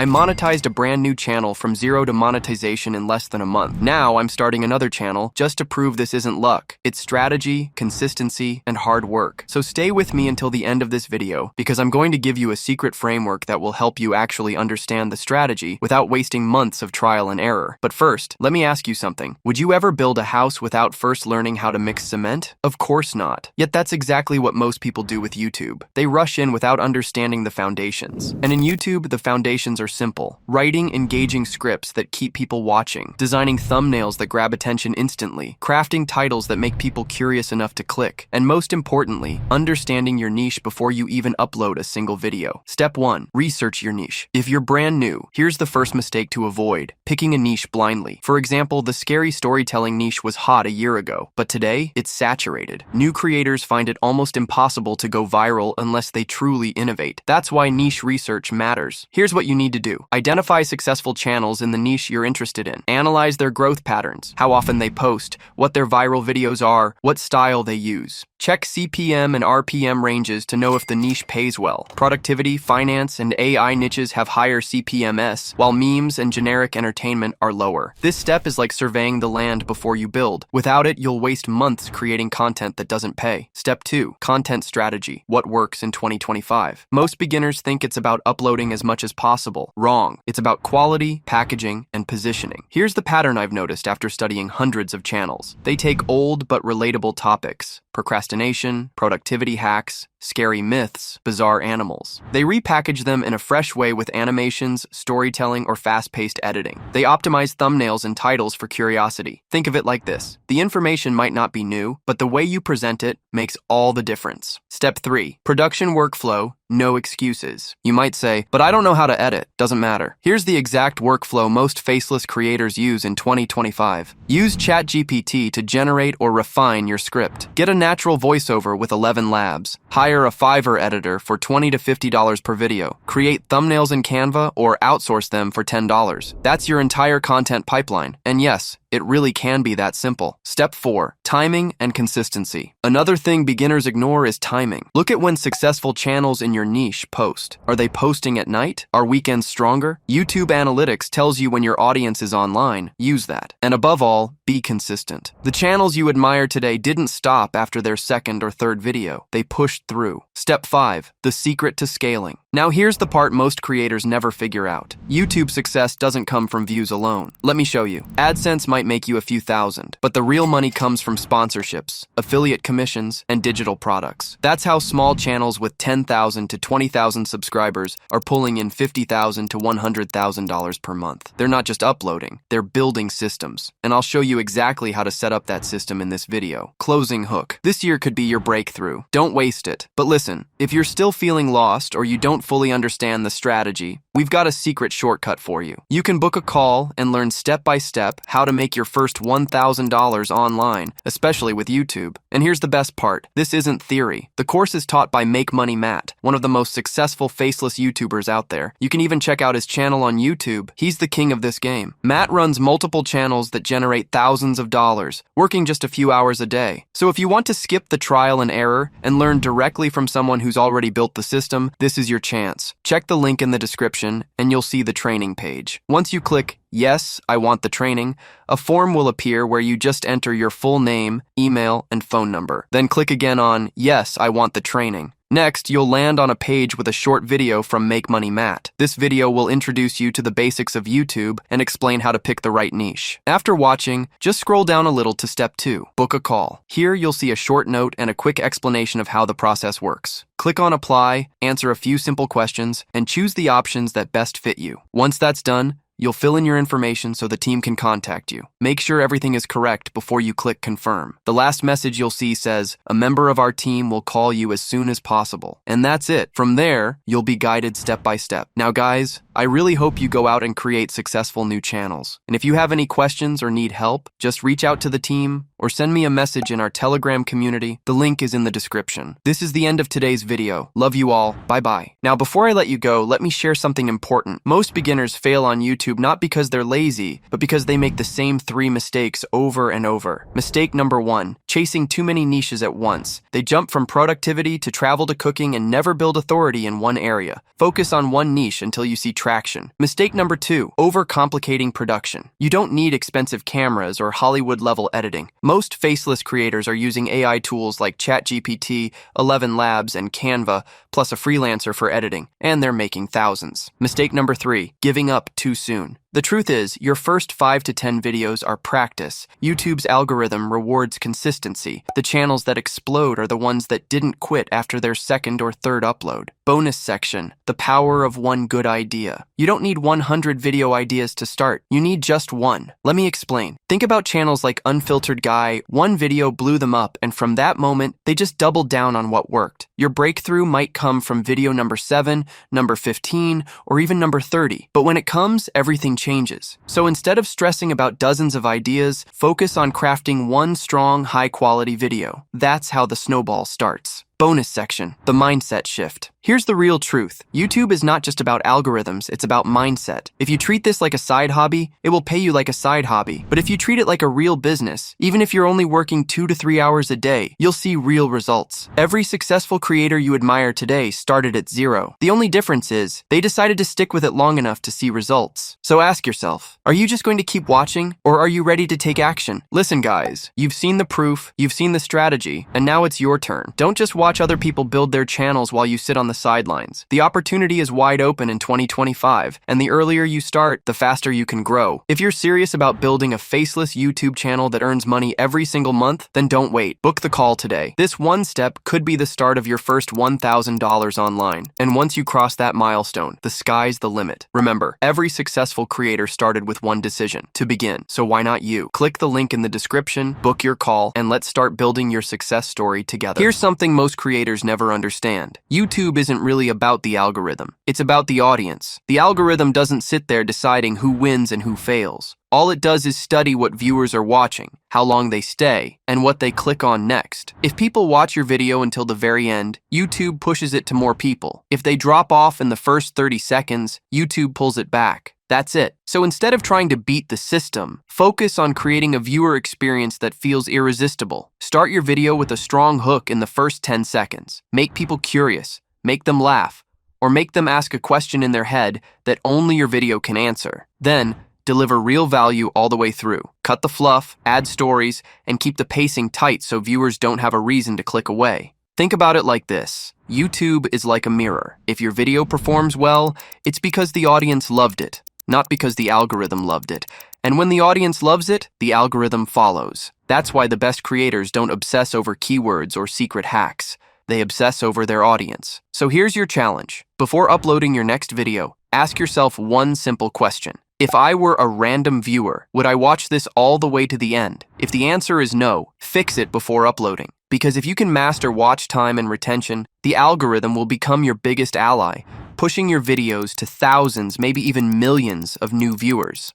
I monetized a brand new channel from zero to monetization in less than a month. Now I'm starting another channel just to prove this isn't luck. It's strategy, consistency, and hard work. So stay with me until the end of this video because I'm going to give you a secret framework that will help you actually understand the strategy without wasting months of trial and error. But first, let me ask you something. Would you ever build a house without first learning how to mix cement? Of course not. Yet that's exactly what most people do with YouTube. They rush in without understanding the foundations. And in YouTube, the foundations are simple. Writing engaging scripts that keep people watching, designing thumbnails that grab attention instantly, crafting titles that make people curious enough to click, and most importantly, understanding your niche before you even upload a single video. Step 1. Research your niche. If you're brand new, here's the first mistake to avoid: picking a niche blindly. For example, the scary storytelling niche was hot a year ago, but today, it's saturated. New creators find it almost impossible to go viral unless they truly innovate. That's why niche research matters. Here's what you need to do. Identify successful channels in the niche you're interested in. Analyze their growth patterns, how often they post, what their viral videos are, what style they use. Check CPM and RPM ranges to know if the niche pays well. Productivity, finance, and AI niches have higher CPMs, while memes and generic entertainment are lower. This step is like surveying the land before you build. Without it, you'll waste months creating content that doesn't pay. Step 2. Content strategy. What works in 2025? Most beginners think it's about uploading as much as possible. Wrong. It's about quality, packaging, and positioning. Here's the pattern I've noticed after studying hundreds of channels. They take old but relatable topics: procrastination, productivity hacks, scary myths, bizarre animals. They repackage them in a fresh way with animations, storytelling, or fast-paced editing. They optimize thumbnails and titles for curiosity. Think of it like this: the information might not be new, but the way you present it makes all the difference. Step 3. Production workflow. No excuses. You might say, but I don't know how to edit. Doesn't matter. Here's the exact workflow most faceless creators use in 2025. Use ChatGPT to generate or refine your script. Get a natural voiceover with 11 Labs. Hire a Fiverr editor for $20 to $50 per video. Create thumbnails in Canva or outsource them for $10. That's your entire content pipeline. And yes, it really can be that simple. Step 4. Timing and consistency. Another thing beginners ignore is timing. Look at when successful channels in your niche post. Are they posting at night? Are weekends stronger? YouTube analytics tells you when your audience is online. Use that. And above all, be consistent. The channels you admire today didn't stop after their second or third video. They pushed through. Step 5. The secret to scaling. Now here's the part most creators never figure out. YouTube success doesn't come from views alone. Let me show you. AdSense might make you a few thousand, but the real money comes from sponsorships, affiliate commissions, and digital products. That's how small channels with 10,000 to 20,000 subscribers are pulling in $50,000 to $100,000 per month. They're not just uploading, they're building systems. And I'll show you exactly how to set up that system in this video. Closing hook. This year could be your breakthrough. Don't waste it. But listen, if you're still feeling lost or you don't fully understand the strategy, we've got a secret shortcut for you. You can book a call and learn step by step how to make your first $1,000 online, especially with YouTube. And here's the best part. This isn't theory. The course is taught by Make Money Matt, one of the most successful faceless YouTubers out there. You can even check out his channel on YouTube. He's the king of this game. Matt runs multiple channels that generate thousands of dollars, working just a few hours a day. So if you want to skip the trial and error and learn directly from someone who's already built the system, this is your chance. Check the link in the description and you'll see the training page. Once you click "Yes, I want the training," a form will appear where you just enter your full name, email, and phone number. Then click again on "Yes, I want the training." Next, you'll land on a page with a short video from Make Money Matt. This video will introduce you to the basics of YouTube and explain how to pick the right niche. After watching, just scroll down a little to step 2, book a call. Here, you'll see a short note and a quick explanation of how the process works. Click on Apply, answer a few simple questions, and choose the options that best fit you. Once that's done, you'll fill in your information so the team can contact you. Make sure everything is correct before you click confirm. The last message you'll see says, "A member of our team will call you as soon as possible." And that's it. From there, you'll be guided step by step. Now guys, I really hope you go out and create successful new channels. And if you have any questions or need help, just reach out to the team or send me a message in our Telegram community. The link is in the description. This is the end of today's video. Love you all. Bye-bye. Now, before I let you go, let me share something important. Most beginners fail on YouTube not because they're lazy, but because they make the same 3 mistakes over and over. Mistake number 1, chasing too many niches at once. They jump from productivity to travel to cooking and never build authority in one area. Focus on one niche until you see traction. Mistake number 2, overcomplicating production. You don't need expensive cameras or Hollywood-level editing. Most faceless creators are using AI tools like ChatGPT, 11 Labs, and Canva, plus a freelancer for editing, and they're making thousands. Mistake number 3, giving up too soon. The truth is, your first 5 to 10 videos are practice. YouTube's algorithm rewards consistency. The channels that explode are the ones that didn't quit after their second or third upload. Bonus section, the power of one good idea. You don't need 100 video ideas to start. You need just one. Let me explain. Think about channels like Unfiltered Guy. One video blew them up, and from that moment, they just doubled down on what worked. Your breakthrough might come from video number 7, number 15, or even number 30. But when it comes, everything changes. So instead of stressing about dozens of ideas, focus on crafting one strong, high-quality video. That's how the snowball starts. Bonus section, the mindset shift. Here's the real truth. YouTube is not just about algorithms, it's about mindset. If you treat this like a side hobby, it will pay you like a side hobby. But if you treat it like a real business, even if you're only working 2 to 3 hours a day, you'll see real results. Every successful creator you admire today started at 0. The only difference is, they decided to stick with it long enough to see results. So ask yourself, are you just going to keep watching, or are you ready to take action? Listen guys, you've seen the proof, you've seen the strategy, and now it's your turn. Don't just watch other people build their channels while you sit on the sidelines. The opportunity is wide open in 2025, and the earlier you start, the faster you can grow. If you're serious about building a faceless YouTube channel that earns money every single month, then don't wait. Book the call today. This one step could be the start of your first $1,000 online. And once you cross that milestone, the sky's the limit. Remember, every successful creator started with one decision, to begin. So why not you? Click the link in the description, book your call, and let's start building your success story together. Here's something most creators never understand. YouTube isn't really about the algorithm. It's about the audience. The algorithm doesn't sit there deciding who wins and who fails. All it does is study what viewers are watching, how long they stay, and what they click on next. If people watch your video until the very end, YouTube pushes it to more people. If they drop off in the first 30 seconds, YouTube pulls it back. That's it. So instead of trying to beat the system, focus on creating a viewer experience that feels irresistible. Start your video with a strong hook in the first 10 seconds. Make people curious, make them laugh, or make them ask a question in their head that only your video can answer. Then, deliver real value all the way through. Cut the fluff, add stories, and keep the pacing tight so viewers don't have a reason to click away. Think about it like this. YouTube is like a mirror. If your video performs well, it's because the audience loved it, not because the algorithm loved it. And when the audience loves it, the algorithm follows. That's why the best creators don't obsess over keywords or secret hacks. They obsess over their audience. So here's your challenge. Before uploading your next video, ask yourself one simple question. If I were a random viewer, would I watch this all the way to the end? If the answer is no, fix it before uploading. Because if you can master watch time and retention, the algorithm will become your biggest ally, pushing your videos to thousands, maybe even millions of new viewers.